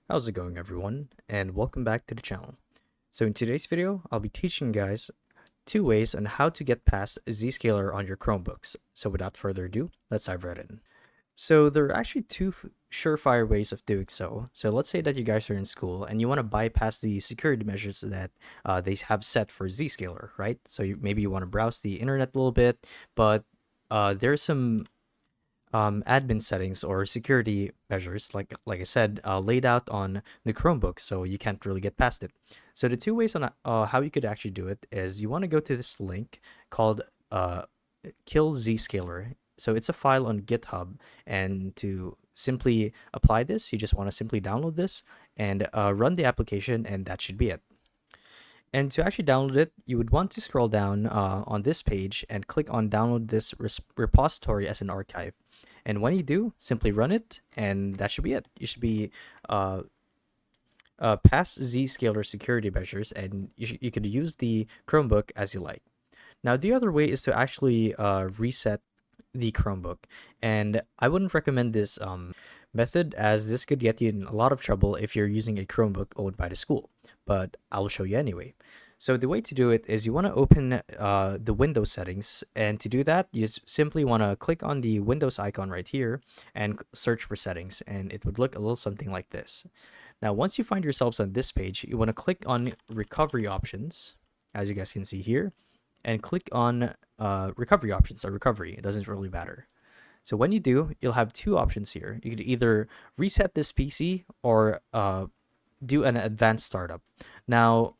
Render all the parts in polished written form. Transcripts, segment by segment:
How's it going, everyone, and welcome back to the channel. So in today's video, I'll be teaching you guys two ways on how to get past Zscaler on your Chromebooks. So without further ado, let's dive right in. So there are actually two surefire ways of doing so. So let's say that you guys are in school and you want to bypass the security measures that they have set for Zscaler, right? So maybe you want to browse the internet a little bit, but there's some admin settings or security measures, like I said, laid out on the Chromebook, so you can't really get past it. So the two ways on how you could actually do it is you want to go to this link called Kill Zscaler. So it's a file on GitHub, and to simply apply this, you just want to simply download this and run the application, and that should be it. And to actually download it, you would want to scroll down on this page and click on download this repository as an archive. And when you do, simply run it, and that should be it. You should be past Zscaler security measures, and you could use the Chromebook as you like. Now, the other way is to actually reset the Chromebook, and I wouldn't recommend this method, as this could get you in a lot of trouble if you're using a Chromebook owned by the school, but I'll show you anyway. So the way to do it is you want to open the Windows settings, and to do that, you simply want to click on the Windows icon right here and search for settings, and it would look a little something like this. Now, once you find yourselves on this page, you want to click on recovery options, as you guys can see here, and click on recovery options or recovery. It doesn't really matter. So when you do, you'll have two options here. You could either reset this PC or do an advanced startup. Now,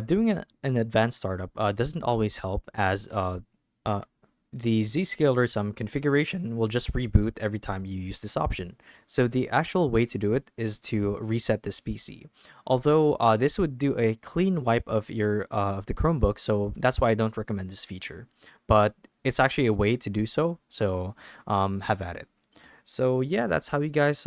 doing an advanced startup doesn't always help, as the Zscaler configuration will just reboot every time you use this option. So the actual way to do it is to reset this PC. Although this would do a clean wipe of the Chromebook, so that's why I don't recommend this feature. But it's actually a way to do so. So have at it. So yeah, that's how you guys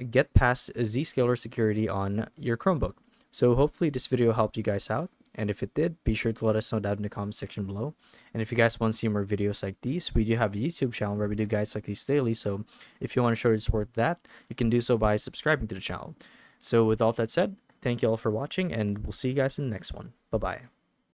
get past Zscaler security on your Chromebook. So hopefully this video helped you guys out. And if it did, be sure to let us know down in the comment section below. And if you guys want to see more videos like these, we do have a YouTube channel where we do guides like these daily. So if you want to show your support that, you can do so by subscribing to the channel. So with all that said, thank you all for watching, and we'll see you guys in the next one. Bye-bye.